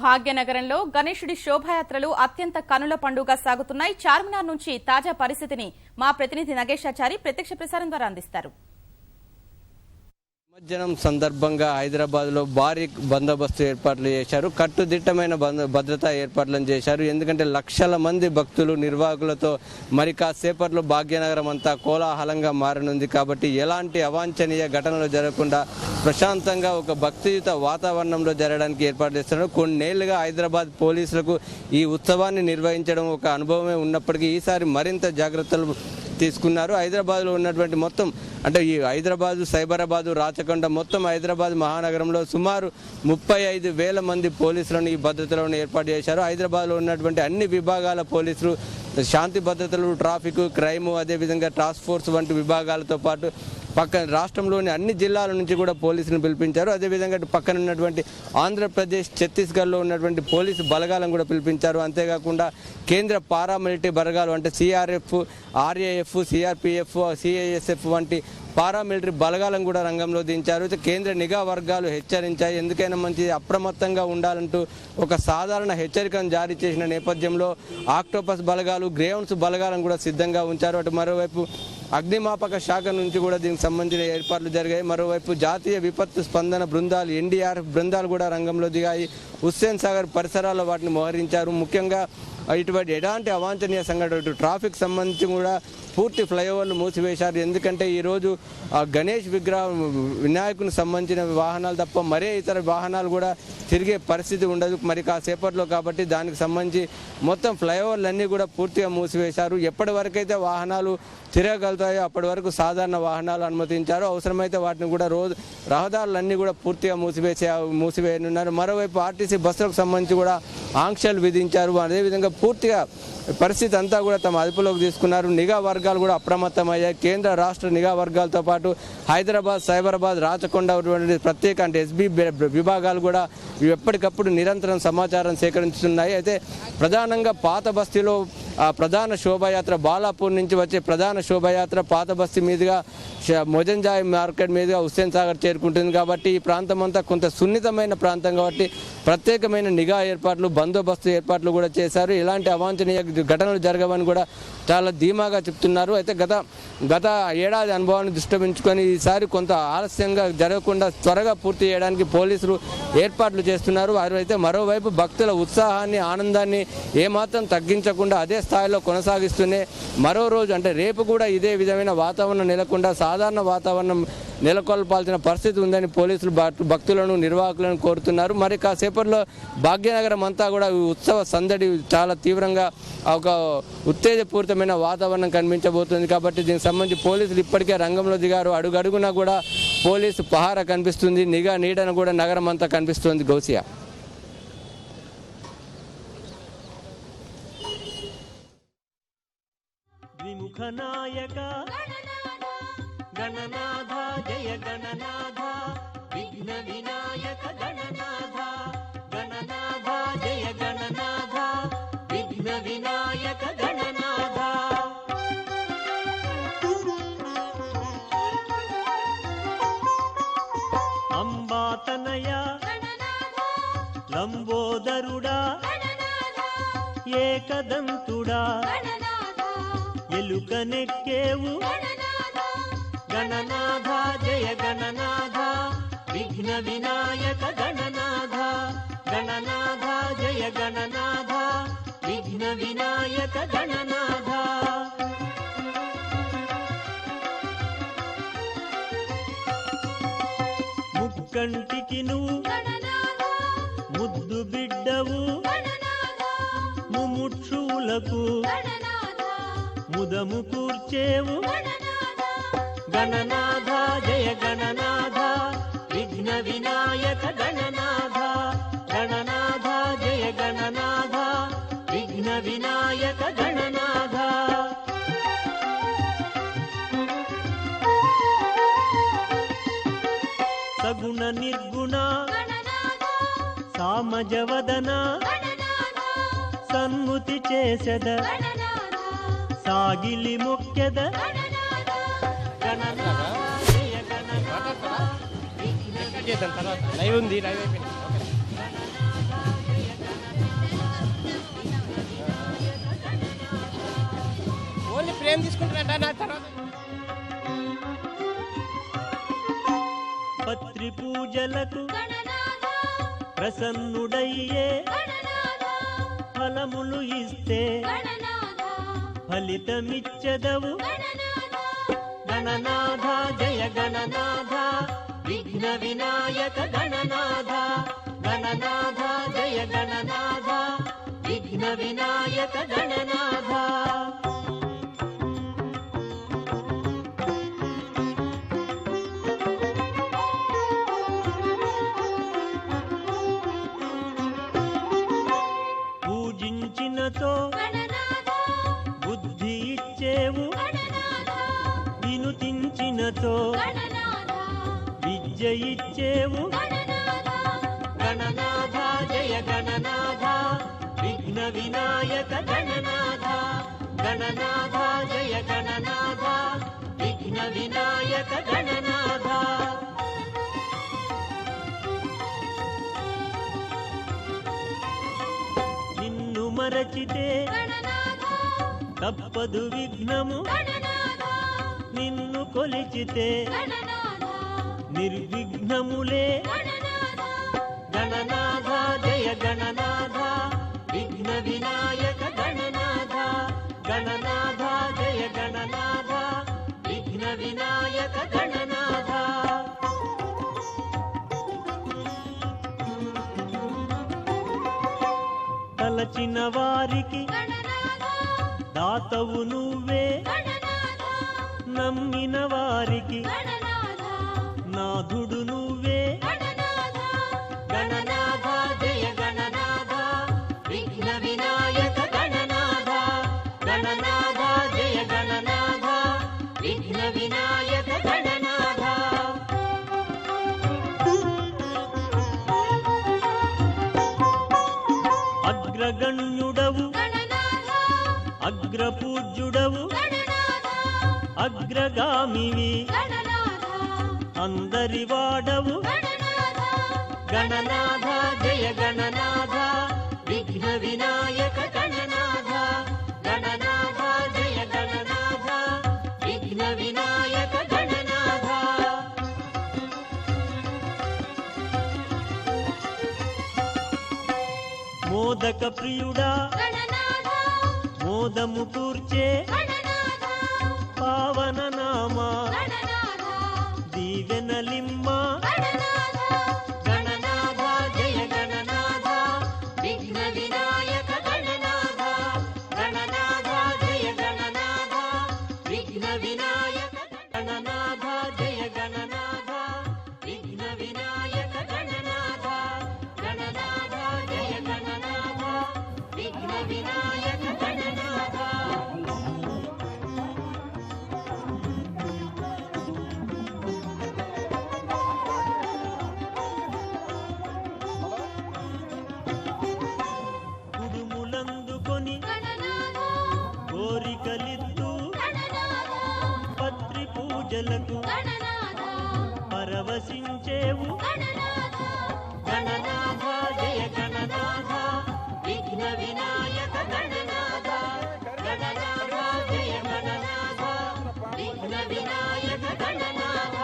భాగ్యనగరంలో గణేశుడి శోభాయాత్రలు అత్యంత కనుల పండుగ సాగుతున్నాయి. చార్మినార్ నుంచి తాజా పరిస్థితిని మా ప్రతినిధి నగేశాచారి ప్రత్యక్ష ప్రసారం ద్వారా అందిస్తారు. నిమజ్జనం సందర్భంగా హైదరాబాద్ లో భారీ బందోబస్తు ఏర్పాట్లు చేశారు. కట్టుదిట్టమైన భద్రతా ఏర్పాట్లను చేశారు. ఎందుకంటే లక్షల మంది భక్తులు నిర్వాహకులతో మరి కాసేపట్లో భాగ్యనగరం అంతా కోలాహలంగా మారనుంది. కాబట్టి ఎలాంటి అవాంఛనీయ ఘటనలు జరగకుండా ప్రశాంతంగా ఒక భక్తియుత వాతావరణంలో జరగడానికి ఏర్పాటు చేస్తున్నారు. కొన్నేళ్లుగా హైదరాబాద్ పోలీసులకు ఈ ఉత్సవాన్ని నిర్వహించడం ఒక అనుభవమే ఉన్నప్పటికీ ఈసారి మరింత జాగ్రత్తలు తీసుకున్నారు. హైదరాబాద్లో ఉన్నటువంటి మొత్తం అంటే ఈ హైదరాబాదు, సైబరాబాదు, రాచకొండ మొత్తం హైదరాబాద్ మహానగరంలో సుమారు 35,000 మంది పోలీసులను ఈ భద్రతలను ఏర్పాటు చేశారు. హైదరాబాద్లో ఉన్నటువంటి అన్ని విభాగాల పోలీసులు శాంతి భద్రతలు, ట్రాఫిక్, క్రైమ్, అదేవిధంగా టాస్క్ ఫోర్స్ వంటి విభాగాలతో పాటు పక్కన రాష్ట్రంలోని అన్ని జిల్లాల నుంచి కూడా పోలీసులను పిలిపించారు. అదేవిధంగా పక్కన ఉన్నటువంటి ఆంధ్రప్రదేశ్, ఛత్తీస్గఢ్లో ఉన్నటువంటి పోలీసు బలగాలను కూడా పిలిపించారు. అంతేకాకుండా కేంద్ర పారామిలిటరీ బలగాలు అంటే సిఆర్ఎఫ్, ఆర్ఏఎఫ్, సిఆర్పిఎఫ్, సిఐఎస్ఎఫ్ వంటి పారామిలిటరీ బలగాలను కూడా రంగంలో దించారు. కేంద్ర నిఘా వర్గాలు హెచ్చరించాయి. ఎందుకైనా మంచి అప్రమత్తంగా ఉండాలంటూ ఒక సాధారణ హెచ్చరికను జారీ చేసిన నేపథ్యంలో ఆక్టోపస్ బలగాలు, గ్రేవన్స్ బలగాలను కూడా సిద్ధంగా ఉంచారు. అటు మరోవైపు అగ్నిమాపక శాఖ నుంచి కూడా దీనికి సంబంధించిన ఏర్పాట్లు జరిగాయి. మరోవైపు జాతీయ విపత్తు స్పందన బృందాలు, ఎన్డీఆర్ఎఫ్ బృందాలు కూడా రంగంలో దిగాయి. హుస్సేన్ సాగర్ పరిసరాల్లో వాటిని మోహరించారు. ముఖ్యంగా ఇటువంటి ఎలాంటి అవాంఛనీయ సంఘటన ట్రాఫిక్ సంబంధించి కూడా పూర్తి ఫ్లైఓవర్లు మూసివేశారు. ఎందుకంటే ఈరోజు గణేష్ విగ్రహం, వినాయకుని సంబంధించిన వాహనాలు తప్ప మరే ఇతర వాహనాలు కూడా తిరిగే పరిస్థితి ఉండదు మరి కాసేపట్లో. కాబట్టి దానికి సంబంధించి మొత్తం ఫ్లైఓవర్లన్నీ కూడా పూర్తిగా మూసివేశారు. ఎప్పటి వరకైతే వాహనాలు తిరగగలుగుతాయో అప్పటి వరకు సాధారణ వాహనాలు అనుమతించారు. అవసరమైతే వాటిని కూడా రహదారులన్నీ కూడా పూర్తిగా మూసివేయనున్నారు. మరోవైపు ఆర్టీసీ బస్సులకు సంబంధించి కూడా ఆంక్షలు విధించారు. అదేవిధంగా పూర్తిగా పరిస్థితి అంతా కూడా తమ అదుపులోకి తీసుకున్నారు. నిఘా వర్గాలు కూడా అప్రమత్తమయ్యాయి. కేంద్ర రాష్ట్ర నిఘా వర్గాలతో పాటు హైదరాబాద్, సైబరాబాద్, రాచకొండ ప్రత్యేక అంటే ఎస్బీ విభాగాలు కూడా ఎప్పటికప్పుడు నిరంతరం సమాచారం సేకరిస్తున్నాయి. అయితే ప్రధానంగా పాత బస్తీలో ప్రధాన శోభాయాత్ర బాలాపూర్ నుంచి వచ్చే ప్రధాన శోభాయాత్ర పాత బస్తీ మీదుగా మొజంజాయ్ మార్కెట్ మీదుగా హుస్సేన్ సాగర్ చేరుకుంటుంది. కాబట్టి ఈ ప్రాంతం అంతా కొంత సున్నితమైన ప్రాంతం కాబట్టి ప్రత్యేకమైన నిఘా ఏర్పాట్లు, బందోబస్తు ఏర్పాట్లు కూడా చేశారు. ఇలాంటి అవాంఛనీయ ఘటనలు జరగవని కూడా చాలా ధీమాగా చెప్తున్నారు. అయితే గత ఏడాది అనుభవాన్ని దృష్టి ఉంచుకొని ఈసారి కొంత ఆలస్యంగా జరగకుండా త్వరగా పూర్తి చేయడానికి పోలీసులు ఏర్పాట్లు చేస్తున్నారు. అయితే మరోవైపు భక్తుల ఉత్సాహాన్ని, ఆనందాన్ని ఏమాత్రం తగ్గించకుండా అదే స్థాయిలో కొనసాగిస్తూనే మరో రోజు అంటే రేపు కూడా ఇదే విధమైన వాతావరణం నెలకొండా సాధారణ వాతావరణం నెలకొల్పాల్సిన పరిస్థితి ఉందని పోలీసులు భక్తులను, నిర్వాహకులను కోరుతున్నారు. మరి కాసేపట్లో భాగ్యనగరం అంతా కూడా ఉత్సవ సందడి చాలా తీవ్రంగా ఒక ఉత్తేజపూరితమైన వాతావరణం కనిపించబోతుంది. కాబట్టి దీనికి సంబంధించి పోలీసులు ఇప్పటికే రంగంలో దిగారు. అడుగడుగునా కూడా పోలీసు పహారా కనిపిస్తుంది. నిఘా నీడన కూడా నగరం అంతా కనిపిస్తుంది. గౌసియా. విముఖనాయక గణనాథ జయ గణనాథ విఘ్న వినాయక గణనాథ గణనాథ జయ గణనాథ విఘ్న వినాయక గణనాథ అంబాతనయ లంబోదరుడా ఏకదంతుడా ఎలుకనెక్కేవు గణనాథ జయ గణనాథ విఘ్న వినాయక గణనాథ గణనాథ జయ గణనాథ విఘ్న వినాయక గణనాథ ముక్కంటికి నువ్వు ముద్దు బిడ్డవు ముముక్షువులకు ముదము కూర్చేవు గణనాథ జయ గణనాథ విఘ్న వినాయక గణనాథ గణనాథ జయ గణనాథ విఘ్న వినాయక గణనాథ సగుణ నిర్గుణ సామజవదన సన్ముతి చేసెద సాగిలి మొక్కెద లైవ్ ఉంది, లైవ్ అయిపోయింది. ఏం తీసుకుంటారట నా తర్వాత పత్రి పూజలకు ప్రసన్నుడయ్యే ఫలములు ఇస్తే ఫలితమిచ్చదవు గణనాథ జయ గణనాథ విఘ్న వినాయక గణనాథ గణనాథ జయ గణనాథ విఘ్న వినాయక గణనాథ పూజించినతో బుద్ధి ఇచ్చేవు వినుతించినతో విద్య ఇచ్చేవు గణనాథ జయ గణనాథ విఘ్న వినాయక గణనాథ గణనాథ జయ గణనాథ విఘ్న వినాయక గణనాథ నిన్ను మరచితే తప్పదు విఘ్నము నిన్ను కొలిచితే నిర్విఘ్నములే గణనాథ జయ గణనాథ విఘ్న వినాయక గణనాథ గణనాథ జయ గణనాథ విఘ్న వినాయక గణనాథ తలచిన వారికి దాతవు నువ్వే నమ్మిన వారికి నాథుడు నువ్వే గణనాథ జయ గణనాథ విఘ్న వినాయక గణనాథ గణనాథ జయ గణనాథ విఘ్న వినాయక గణనాథ అగ్రగణ్యుడవు అగ్రపూజ్యుడవు అగ్రగామివి అందరి వాడవు గణనాథ జయ గణనాథ విఘ్న వినాయక గణనాథ గణనాథ జయ గణనాథ విఘ్న వినాయక గణనాథ మోదక ప్రియుడా మోదము కూర్చే పావన నామా దీవెనలిమ్మ గణనాథ జయ గణనాథ విఘ్న వినాయక గణనాథ గణనాథ జయ గణనాథ విఘ్న వినాయక గణనాథ జయ గణనాథ విఘ్న వినాయక గణనాథ గణనాథ జయ గణనాథ విఘ్న వినాయక గణనాథ కుడుములందుకొని కోరికలిద్దు పత్రి పూజలకు పరవశించేవు గణనాథ జయ గణనాథ విఘ్న వినాయక గణనాథ గణనాథ జయ గణనాథ విఘ్న వినాయక గణనాథ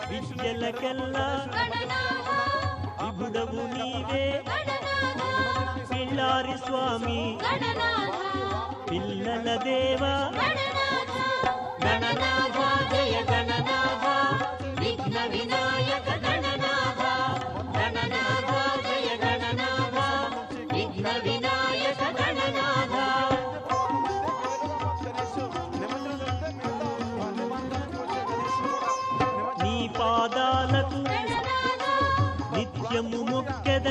విద్యలకెల్లా విభుడవు నీవే పిల్లారి స్వామి పిల్లల దేవా గణనాథ జయ గణనాథ విఘ్న వినాయక గణనాథ గణనాథ జయ గణనాథ విఘ్న వినాయక గణనాథ నీ పాదాలకు నిత్యము మొక్కెద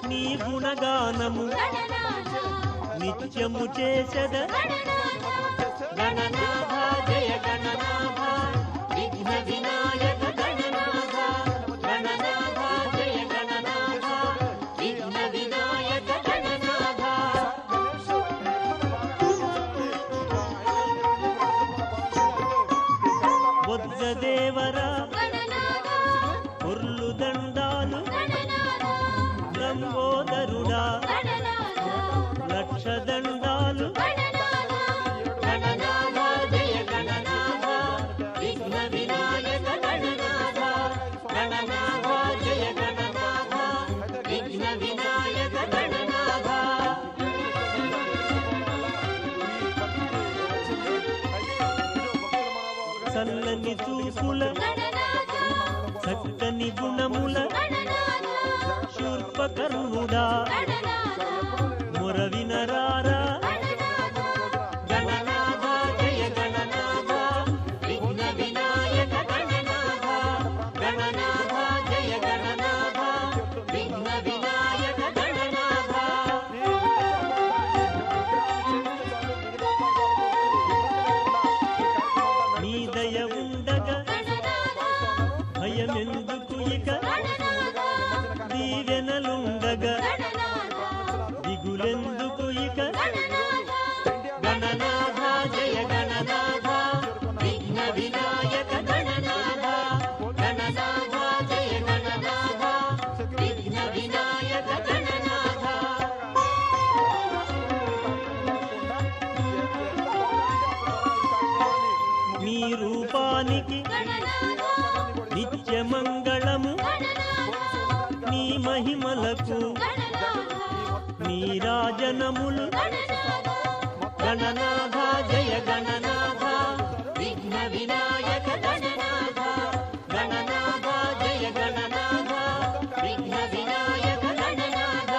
నీ గుణగానము నిత్యము చేసెద గణనాథ జయ గణనాథ విఘ్న వినాయక గణనాథ గణనాథ జయ గణనాథ విఘ్న వినాయక గణనాథ బొజ్జ దేవర పొర్లు దండాలు విఘ్న వినాయక గణనాథ గణనాథ జయ గణనాథ విఘ్న వినాయక గణనాథ చల్లని చూపుల చక్కని గుణముల శూర్పకర్ణుడా మురవినరారా గణనాథ జయ గణనాథ విఘ్న వినాయక గణనాథ గణనాథ జయ గణనాథ విఘ్న వినాయక గణనాథ నీ దయ ఉండగా భయమెందుకు ఇక దీవెనలుండగా దిగులెందుకు ఇక గణనాథ జయ గణనాథ విఘ్న వినాయక గణనాథ గణనాథ జయ గణనాథ విఘ్న వినాయక గణనాథ నీ రూపానికి నిత్యమంగళము నీ మహిమలకు నీరాజనములు గణనాథ జయ గణనాథ విఘ్న వినాయక గణనాథ గణనాథ జయ గణనాథ విఘ్న వినాయక గణనాథ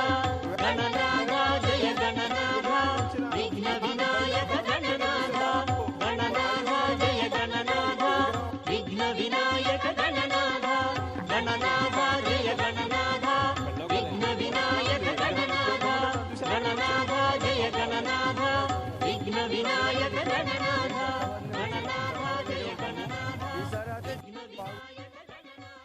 గణనాథ జయ గణనాథ విఘ్న వినాయక గణనాథ గణనాథ జయ గణనాథ విఘ్న వినాయక గణనాథ గణనాథ జయ గణనాథ విఘ్న వినాయక గణనాథ గణనాథ జయ గణనాథ విఘ్న వినాయక గణనాథ గణనాథ జయ గణనాథ విఘ్న వినాయక గణనాథ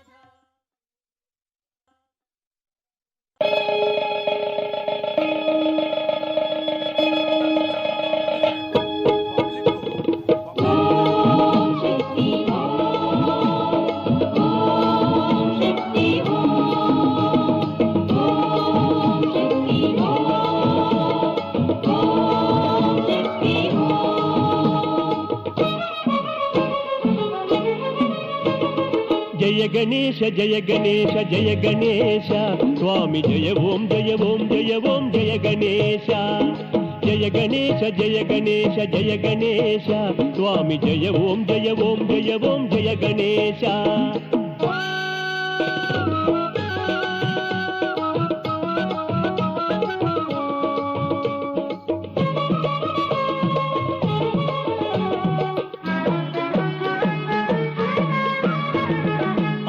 జయ గణేశ జయ గణేశ జయ గణేశ స్వామి జయ ఓం జయ ఓం జయ ఓం జయ గణేశ జయ గణేశ జయ గణేశ జయ గణేశ స్వామి జయ ఓం జయ ఓం జయ ఓం జయ గణేశ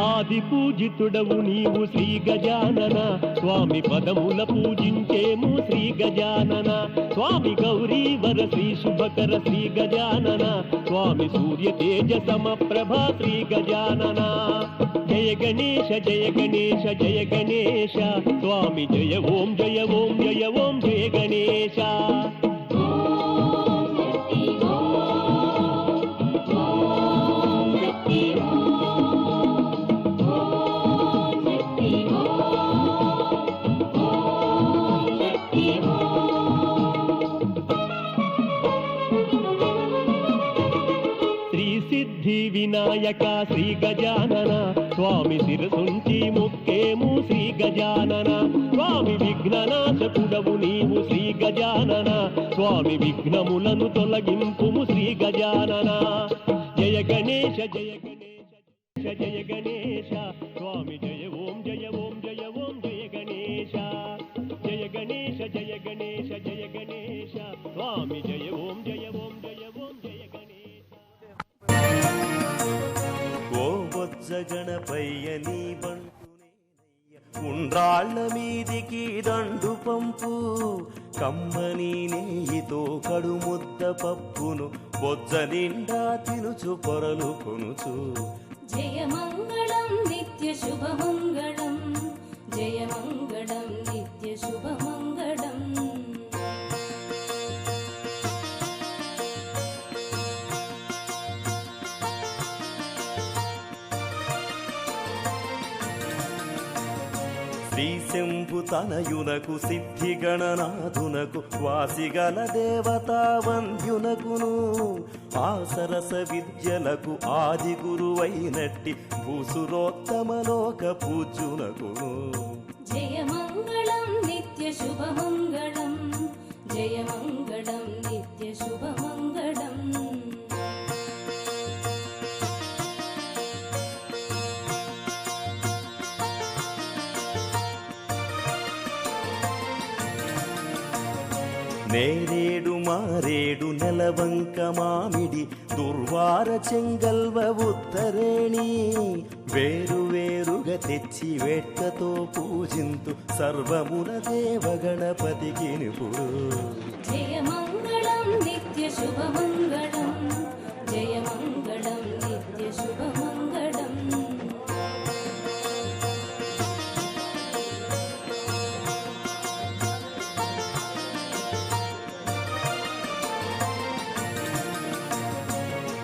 ఆది పూజితుడవు నీవు శ్రీ గజానన స్వామి పదముల పూజించేము శ్రీ గజానన స్వామి గౌరీవర శ్రీ శుభకర శ్రీ గజానన స్వామి సూర్య తేజ సమప్రభా శ్రీ గజానన జయ గణేశ జయ గణేశ జయ గణేశ స్వామి జయ ఓం జయ ఓం జయ ఓం జయ గణేశ సిద్ధి వినాయక శ్రీ గజానన స్వామి శిరసుంచి మొక్కేము శ్రీ గజానన స్వామి విఘ్ననాశకుడవు నీవు శ్రీ గజానన స్వామి విఘ్నములను తొలగింపుము శ్రీ గజానన జయ గణేశ జయ గణేశ జయ గణేశ స్వామి జయ ఓం జయ ఓం జయ ఓం జయ గణేశ జయ గణేశ జయ గణేశ జయ గణేశ స్వామి జయ ఓం జయ ఓం జయ ఓం జయ గణేశ ఓ బొజ్జ గణపయ్య నీ బంటునేనయ్య ఉండ్రాళ్ళ మీదికి దండు పంపు కమ్మని నెయ్యితో కడు ముద్ద పప్పును బొజ్జ నిండా తినుచు పొరలు కొనుచు జయ మంగళం నిత్య శుభమంగళం జయ మంగళం నిత్య శుభమంగళం శ్రీశంభు తనయునకు సిద్ధి గణనాథునకు వాసిగల దేవతా వంద్యునకును ఆ సరస విద్యలకు ఆది గురువైనట్టి భూసురోత్తమలోక పూజ్యునకు జయమంగళం నిత్య శుభమంగళం జయమంగళం నిత్య శుభమంగళం నేరేడు మారేడు నెలవంక మామిడి దుర్వార చెంగల్వ ఉత్తరేణి వేరు వేరుగా తెచ్చి వేట్కతో పూజింతు సర్వమున దేవగణపతికి నిపుడు జయమంగళం నిత్య శుభమంగళం జయమంగళం నిత్య శుభమంగళం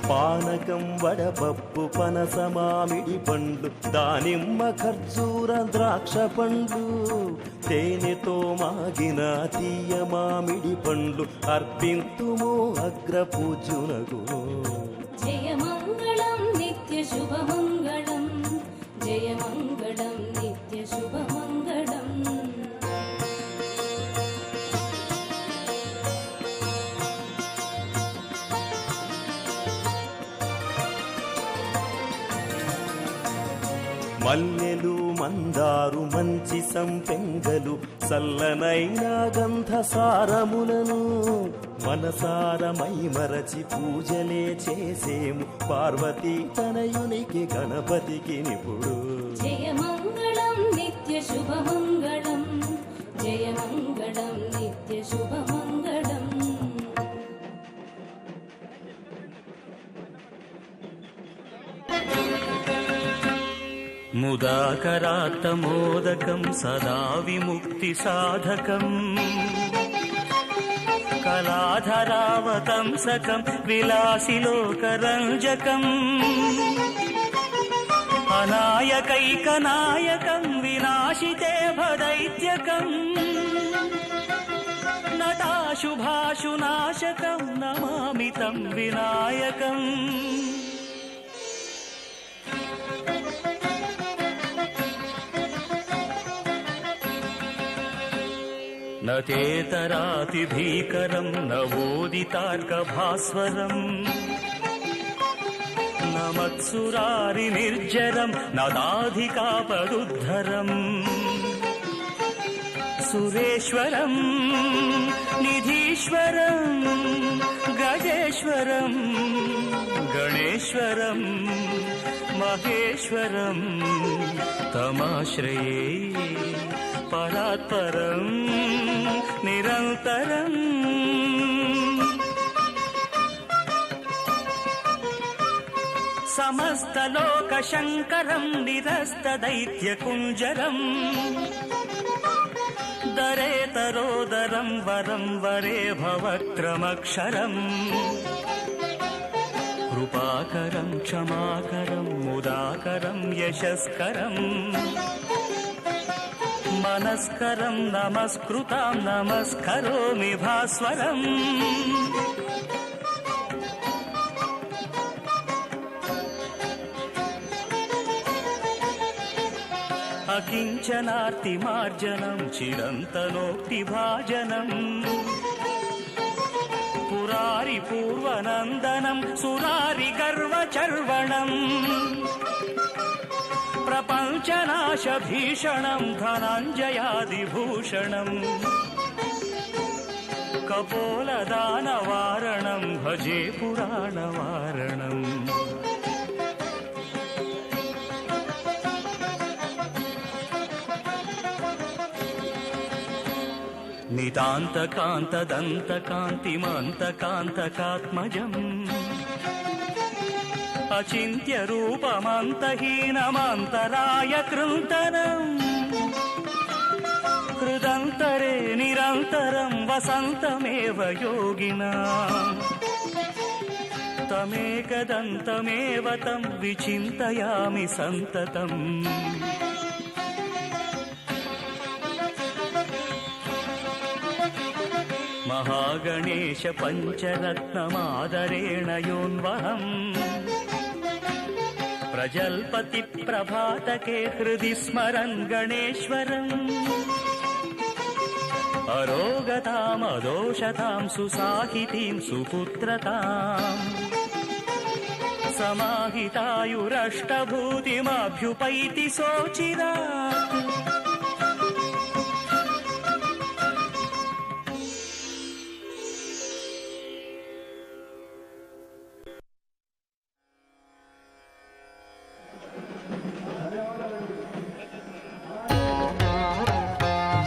పానకం వడపప్పు పనస మామిడి పండ్లు దానిమ్మ ఖర్జూర ద్రాక్ష పండ్లు తేనెతో మాగిన తీయ మామిడి పండ్లు అర్పింతుము అగ్ర పూజునకు జయమంగళం నిత్య శుభమంగళం జయమంగళం నిత్య శుభమంగళం మల్లెలు మందారు మంచి సంపెంగలు చల్లనైన గంధ సారములను మనసారమై మరచి పూజలే చేసేము పార్వతీ తనయునికి గణపతికి నిపుడు జయమంగళం నిత్య శుభమంగళం జయమంగళం నిత్య శుభమంగళం ముదాకరాత్తమోదకం సదా విముక్తి సాధకం కళాధరావతంసకం విలాసిలోకరంజకం అనాయకైకనాయకం వినాశితే భదైత్యకం నటాశుభాశునాశకం నమామి తం వినాయకం నతేతరాతిభీకరం నవోదితార్కభాస్వరం నమత్సురారి నిర్జరం నదాధికాపదుద్ధరం సురేశ్వరం నిధీశ్వరం గజేశ్వరం గణేశ్వరం మహేశ్వరం తమాశ్రయే పరాత్పరం నిరంతరం సమస్తలోక శంకరం నిరస్త దైత్యకుంజరం దరేతరోదరం వరం వరే భవక్రమక్షరం కృపాకరం క్షమాకరం ముదాకరం యశస్కరం మనస్కరం నమస్కృతాం నమస్కరోమి భాస్వరం అకించనార్తిమార్జనం చిరంతనోక్తిభాజనం పురారి పూర్వనందనం సురారి గర్వచర్వణం ప్రపంచనాశభీషణం ధనంజయాదిభూషణం కపోలదానవారణం భజే పురాణవారణం నితాంతకాంతదంతకాంతిమంతకాంతకాత్మజం అచింత్య రూపమంతహీనమంతరాయ కృంతనం హృదంతరే నిరంతరం వసంతమేవ యోగినా తమేకదంతమేవ తం విచింతయామి సంతతం महागणेश पञ्चरत्नमादरेण योन्वहम् प्रजल्पति प्रभातके हृदि स्मरन् गणेश्वरम् अरोगतामदोषतां सुसाहितीं सुपुत्रताम् समाहितायुरष्टभूतिमभ्युपैति सोचिरात्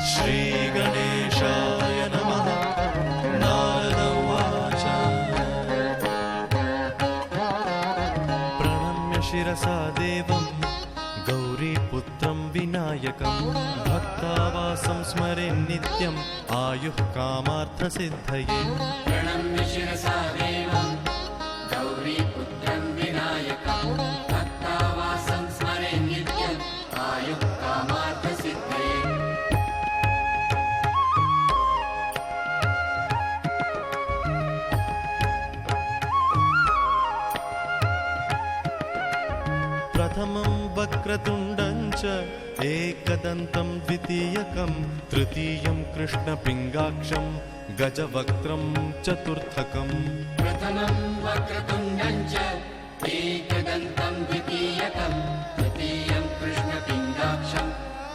श्रीगणेशाय नमः। नारद उवाच प्रणम्य शिरसा देवं गौरीपुत्रं विनायकं भक्तावासं स्मरे नित्यम् आयुः कामार्थसिद्धये। प्रणम्य शिरसा देवं गौरीपुत्रं विनायकं भक्तावासं स्मरे नित्यम् आयुः कामार्थसिद्धये। प्रथमं वक्रतुण्डं च एकदन्तं द्वितीयकं तृतीयं कृष्णपिङ्गाक्षं गजवक्त्रं चतुर्थकम्। प्रथमं वक्रतुण्डं च एकदन्तं द्वितीयकं तृतीयं कृष्णपिङ्गाक्षं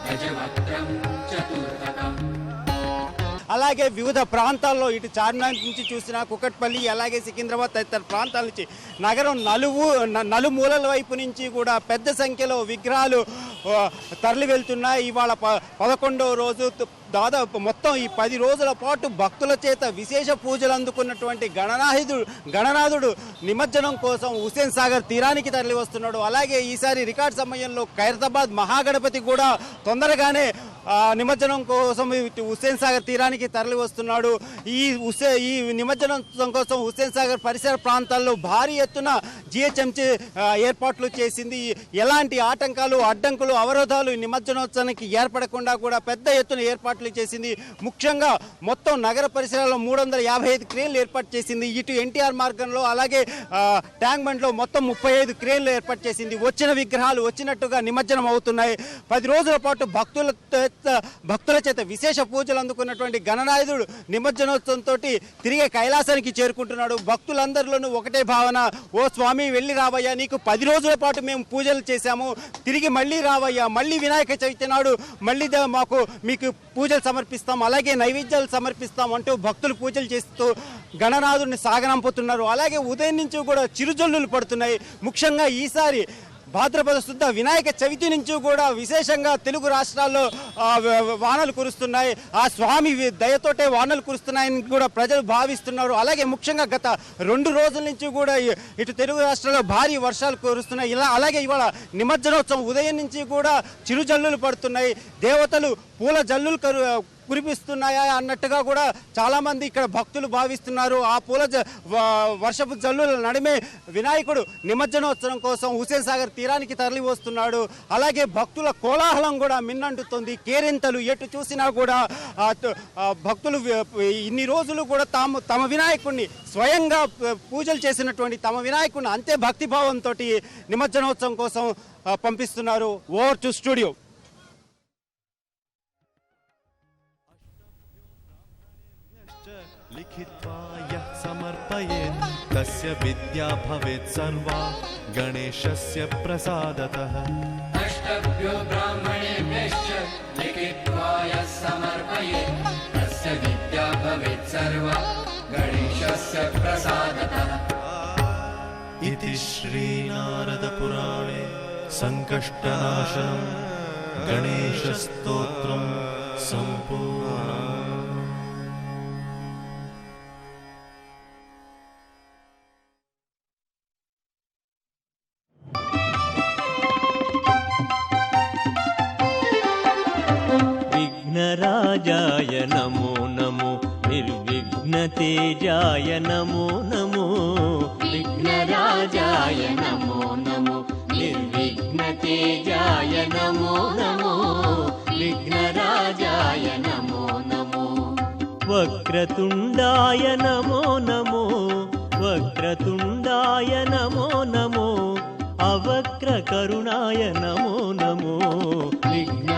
गजवक्त्रं चतुर्थकम्। అలాగే వివిధ ప్రాంతాల్లో ఇటు చార్మినార్ నుంచి చూసిన కుకట్పల్లి అలాగే సికింద్రాబాద్ తదితర ప్రాంతాల నుంచి నగరం నలుమూలల వైపు నుంచి కూడా పెద్ద సంఖ్యలో విగ్రహాలు తరలి వెళ్తున్నాయి. ఇవాళ 11వ రోజు దాదాపు మొత్తం ఈ 10 రోజుల పాటు భక్తుల చేత విశేష పూజలు అందుకున్నటువంటి గణనాథుడు నిమజ్జనం కోసం హుస్సేన్ సాగర్ తీరానికి తరలి వస్తున్నాడు. అలాగే ఈసారి రికార్డ్ సమయంలో ఖైరతాబాద్ మహాగణపతి కూడా తొందరగానే నిమజ్జనం కోసం హుస్సేన్ సాగర్ తీరానికి తరలి వస్తున్నాడు. ఈ నిమజ్జనం కోసం హుస్సేన్ సాగర్ పరిసర ప్రాంతాల్లో భారీ ఎత్తున జిహెచ్ఎంసీ ఏర్పాట్లు చేసింది. ఎలాంటి ఆటంకాలు అడ్డంకులు అవరోధాలు నిమజ్జనోత్సవానికి ఏర్పడకుండా కూడా పెద్ద ఎత్తున ఏర్పాట్లు చేసింది. ముఖ్యంగా మొత్తం నగర పరిసరాల్లో 355 క్రేన్లు ఏర్పాటు చేసింది. ఇటు ఎన్టీఆర్ మార్గంలో అలాగే ట్యాంక్ బండ్లో మొత్తం 35 క్రేన్లు ఏర్పాటు చేసింది. వచ్చిన విగ్రహాలు వచ్చినట్టుగా నిమజ్జనం అవుతున్నాయి. 10 రోజుల పాటు భక్తుల చేత విశేష పూజలు అందుకున్నటువంటి గణనాథుడు నిమజ్జనోత్సవంతో తిరిగే కైలాసానికి చేరుకుంటున్నాడు. భక్తులందరిలోనూ ఒకటే భావన, ఓ స్వామి వెళ్ళి రావయ్యా, నీకు 10 రోజుల పాటు మేము పూజలు చేశాము, తిరిగి మళ్ళీ రావయ్యా, మళ్ళీ వినాయక చవితి నాడు మళ్ళీ మీకు పూజలు సమర్పిస్తాం, అలాగే నైవేద్యాలు సమర్పిస్తాం అంటూ భక్తులు పూజలు చేస్తూ గణనాథుడిని సాగనంపుతున్నారు. అలాగే ఉదయం నుంచి కూడా చిరుజల్లులు పడుతున్నాయి. ముఖ్యంగా ఈసారి భాద్రపద శుద్ధ వినాయక చవితి నుంచి కూడా విశేషంగా తెలుగు రాష్ట్రాల్లో వానలు కురుస్తున్నాయి. ఆ స్వామి దయతోటే వానలు కురుస్తున్నాయని కూడా ప్రజలు భావిస్తున్నారు. అలాగే ముఖ్యంగా గత 2 రోజుల నుంచి కూడా ఇటు తెలుగు రాష్ట్రాల్లో భారీ వర్షాలు కురుస్తున్నాయి. అలాగే ఇవాళ నిమజ్జనోత్సవం ఉదయం నుంచి కూడా చిరుజల్లులు పడుతున్నాయి. దేవతలు పూల జల్లులు కురిపిస్తున్నాయా అన్నట్టుగా కూడా చాలామంది ఇక్కడ భక్తులు భావిస్తున్నారు. ఆ పూల వర్షపు జల్లుల నడిమే వినాయకుడు నిమజ్జనోత్సవం కోసం హుస్సేన్ సాగర్ తీరానికి తరలి వస్తున్నాడు. అలాగే భక్తుల కోలాహలం కూడా మిన్నంటుతుంది. కేరింతలు ఎటు చూసినా కూడా భక్తులు ఇన్ని రోజులు కూడా తమ వినాయకుడిని స్వయంగా పూజలు చేసినటువంటి తమ వినాయకుడిని అంతే భక్తిభావంతో నిమజ్జనోత్సవం కోసం పంపిస్తున్నారు. Over to studio. लिखित्वा यः समर्पयेत् तस्य विद्या भवेत् सर्वा गणेशस्य प्रसादतः। अष्टभ्यो ब्राह्मणेभ्यश्च लिखित्वा यः समर्पयेत् तस्य विद्या भवेत् सर्वा गणेशस्य प्रसादतः। इति श्रीनारदपुराणे संकष्टनाशनं गणेशस्तोत्रं सम्पूर्णम्। विघ्नराजाय नमो नमो निर्विघ्नतेजाय नमो नमो। विघ्नराजाय नमो नमो निर्विघ्नतेजाय नमो नमो। विघ्नराजाय नमो नमो। వక్రతుండాయ నమో నమో వక్రతుండాయ నమో నమో అవక్రకరుణాయ నమో నమో విఘ్న